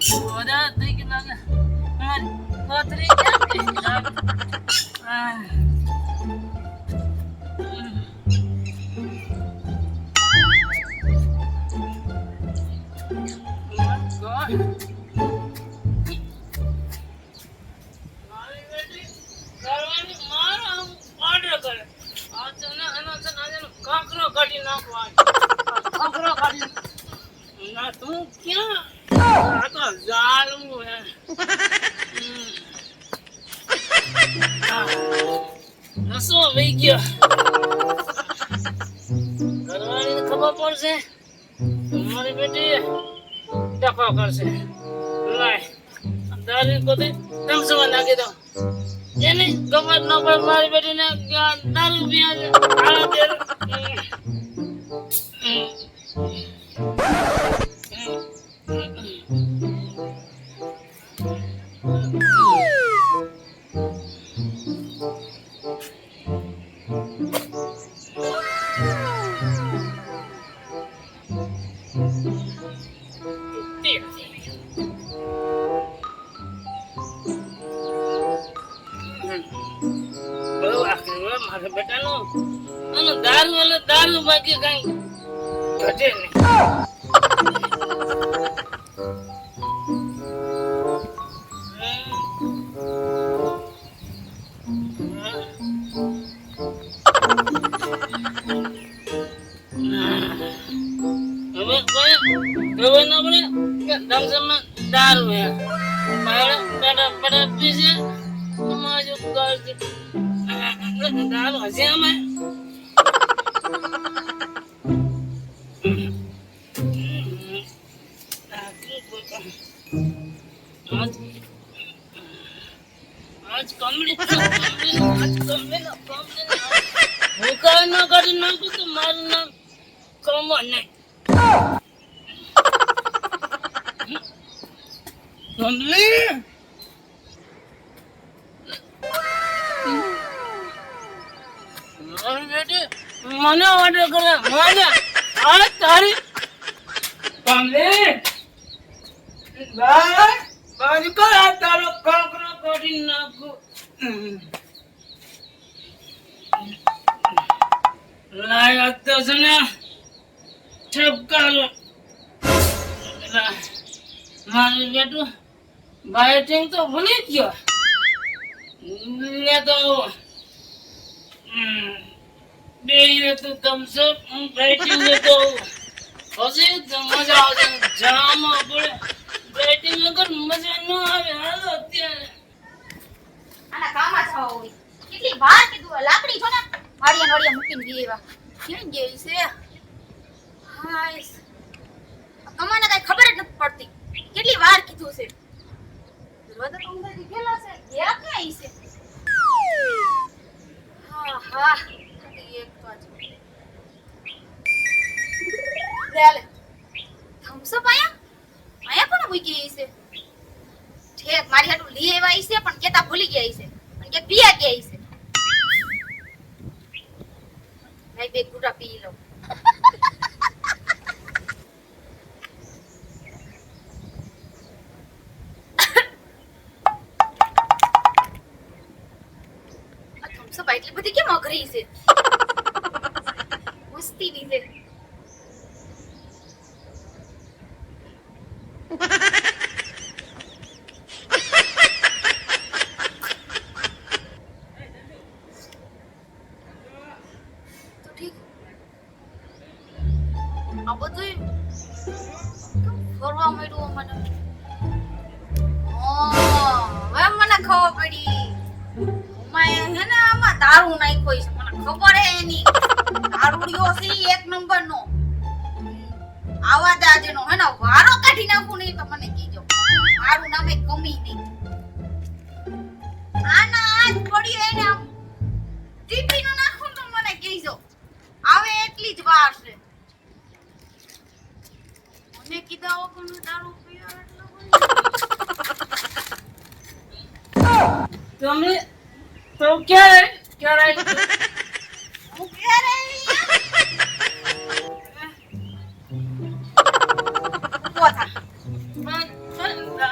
Suara tinggi lagi. Baterai kan? Ah. તું ક્યાં આ તો ઝાડવું હે નસો વહી ગયો ઘરવાળીને ખબર પડશે મારી બેટી ટકો કરશે લાય દારૂ પોતે તમસમાં નાખી દો એને ખબર ન પડે મારી બેટીને દારૂ પીવા મારા બેટાનો દારૂ બાકી કઈ ઘટે નહીં હવે ના પડે દમસમાં દારૂ હે મારા બેટા પીશે માજો ગાડી દારૂ હશે અમે आज कमरे હું કાંઈ ના કરી નાખું તો મારું નામ કમર નહીં કમલી મારી બેટી મને ઓર્ડર કરે મને આ તારી કમલી બાજુ કર આ તારો કાંકરો કાઢી નાખું લાય તો છે ને ઠપકારો મારું બેટું બાઇટિંગ તો ભૂલી ગયો લે તો બે તો કમસે બાઇટિંગ તો પછી મજા આવશે જામાં પડે બાઇટિંગ વગર મજા ન આવે હાલો અત્યારે આના કામા થાવ હોય કેટલી વાર કીધું લાકડી છો ને વાડિયા મૂકીને ગઈ ક્યાં ગઈ છે હાય કમાને કઈ ખબર જ નથી પડતી કેટલી વાર કીધું છે દરવાજા તો અંદર ગયેલા છે ગયા ક્યાં છે હા એક તો આજ લે થમ્સઅપ આયા પણ મૂકી છે ઠેક મારી હાટુ લઈ આવ્યા છે પણ કેતા ભૂલી ગયા છે અને કે પીયા ગયા છે ભાઈ બે ગુડા પી લો આ થમ્સઅપ એટલી બધી કેમ અઘરી છે મસ્તી ની છે ફરવા મળ્યું મને હવે મને ખબર પડી હે ને આમાં દારૂ નાખ્યો છે મને ખબર હે એની દારૂડિયો છે એક નંબર નો આવા દાજનો હે ને વારો કાઢી નાખું નહીં તો મને કીજો મારું નામે કમી નહીં આના આજ પડી એને આમ ટીપી નો નાખું તો મને કીજો આવે એટલી જ વાર છે મને કીધા વગર દારૂ પીવા એટલો તમે તો ક્યારે હું ક્યારે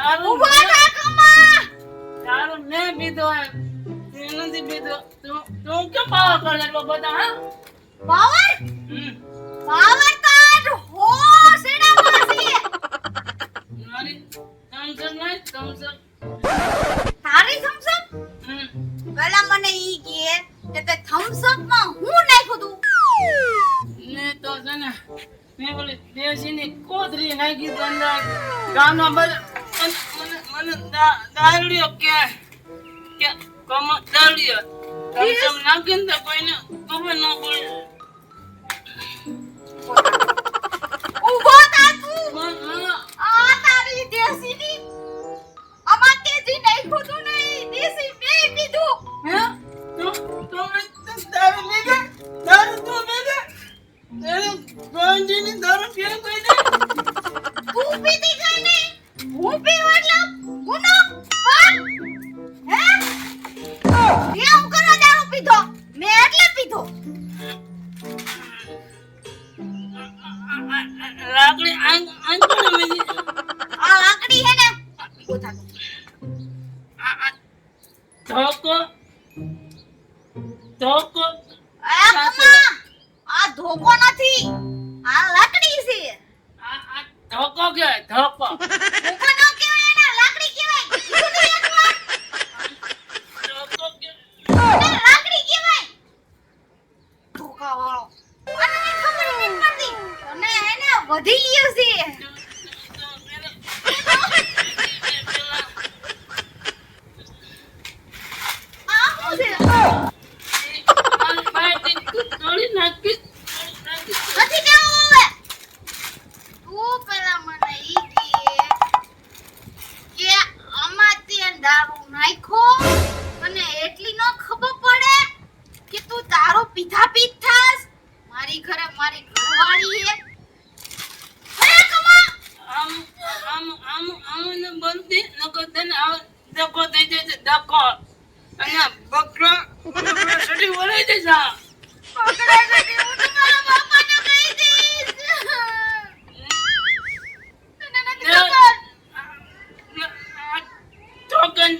દારૂ ઊભો થા કમા. દારૂ મેં પીધો હે. તે નથી પીધો. તું કેમ પાવર કરે એટલો બધા હા? પાવર હમ. પાવર કાર્ડ હો સેડામાં છે. મારી thumbs up નહીં, thumbs up. તારી થમ્સઅપ હમ. પેલા મને ઈ કે તે થમ્સઅપ માં હું નાખ્યું તું. મેં તો છે ને મેં બોલી દેશીની કોથળી નાખી તો અંદર ગામના બધા મને દારૂડિયો કે કમ દારૂડિયો thumbs up નાખીને તો કોઈને ખબર ન પડે. ઊભો થા તું. મને આ તારી દેશીની આમાં તે જી નાખ્યું તું ને ઈ દેશી મેં પીધું. હે? તું દારૂ પીધે? દારૂ તું પીધે? દારૂ ગંજીની દારૂ પીએ કોઈ નહીં? તું પીધી કઈ નહીં. હું પીવું એટલે ગુનો પણ હે કેમ કરો દારૂ પીધો મેં એટલે પીધો. લાકડી આંકડે મેં આ લાકડી હે ને ઊભો થા તું. ધોકો ધોકો આ કમા આ ધોકો નથી આ લાકડી છે. આ ધોકો કહેવાય ધોકો. ધોકો ન કહેવાય એને લાકડી કહેવાય. કીધું ને એકવાર. ધોકો કહેવાય. એને લાકડી કહેવાય. ધોકા વાળો. અને મને ખબર નથી પડતી. અને એને વધી ગયું છે. આ શું છે? તોડી નાખી નથી દેવું હવે. તું પેલા મને ઈ કે આમાં તે દારૂ નાખ્યો અને એટલી નો ખબર પડે કે તું દારૂ પીધા પીધાસ. મારી ઘરે મારી ઘરવાળી હે. અરે કમા આમ ને બનતી નકર તને આ ધક્કો થઈ જશે ધક્કો અને બકરો સડી વળાઈ જશે. પકડાઈ જતી હું તો મારા બાપાને કહી દઈશ. તને નથી ખબર. ધોકન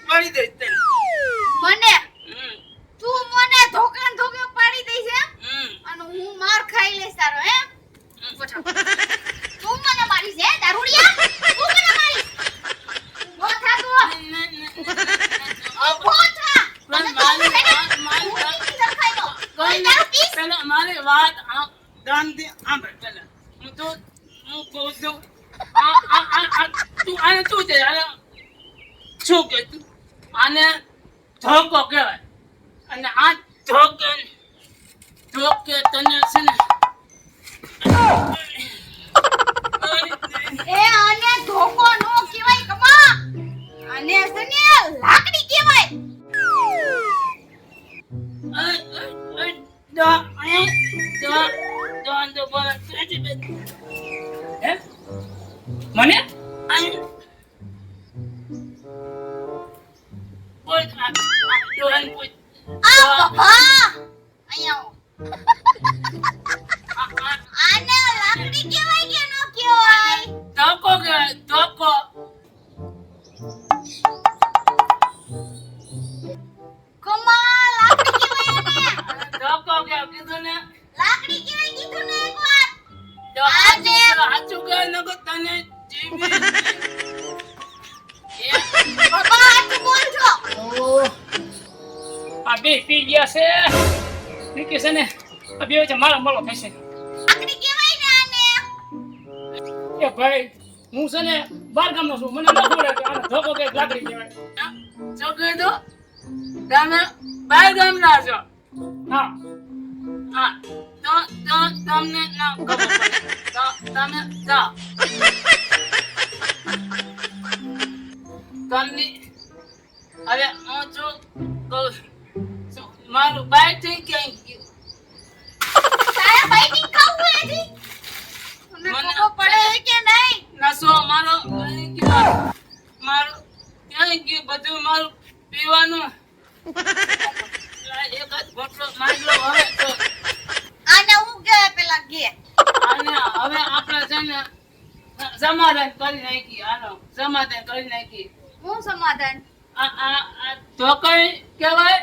પાડી દઈશ તને. મને હમ, તું મને ધોકાન ધોકે પાડી દઈશ એમ? હમ, અને હું માર ખાઈ લઈશ તારો એમ? હમ. તું મને મારીશ હે દારૂડિયા? તું મને મારીશ? ઊભો થા તું. ઊભો થા. પણ મને મારી ખબર હે ને? વાત મારી હું વાત નીચે સરખાઈ દો. કોઈ હવે દારૂ પીશ? પેલા મારી વાત ધ્યાનથી સાંભળ પેલા. હું કહું છું તું આને શું છે આને શું કે તું આને ધોકો કહેવાય અને આ ધોકે તને છે ને એ આને ધોકો નો કહેવાય કમા. આને છે ને લાકડી કહેવાય. મને આ બાબા અહીંયા આવો. આને લાકડી કહેવાય કે નો કહેવાય? ધોકો કહેવાય ધોકો. કમા લાકડી કહેવાય આને. ધોકો કહેવાય કીધું ને. લાકડી કહેવાય કીધું ને એકવાર. જો સાચું કહે નકર તને જીવી બાબા આટલું બોલજો. આ બે પી ગયા છે નીકળે છે ને આ બે વચ્ચે મારા મળો થશે. લાકડી કહેવાય ને આને. એ ભાઈ હું છે ને બાર ગામનો છું મને ન ખબર કે આને ધોકો કે લાકડી કહેવાય. શું કીધું તમે બાર ગામના છો? હા હા તો તમને ના ખબર પડે તો તમે જાઓ. તમને હવે હું છું કહું છું મારું બાઈક થઈ ક્યાંય ગયું. તારે બાઈકિંગ ખાવું હે જી? મને મને ખબર પડે કે નહીં? નસો મારો ક્યાંય ગયો. મારું ક્યાંય ગયું બધું મારું પીવાનું એક જ બોટલો મારી લો હવે તો. આને હું કે પેલા કે અને હવે આપણે છે ને સમાધાન કરી નાખી હાલો સમાધાન કરી નાખી હું સમાધાન આ ધોકઈ કહેવાય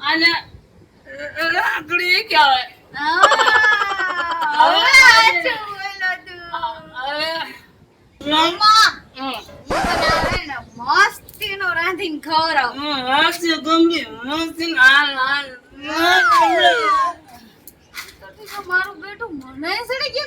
અને લાકડી કહેવાય હવે સાચું બોલો તું. હવે મમ્મા, હમ. હું તને હવે ને મસ્તીનો રાંધીને ખવડાવું. હાસ્ય ગંભીર મસ્તી હાલ હાલ તો મારું બેટું મને સડી ગયું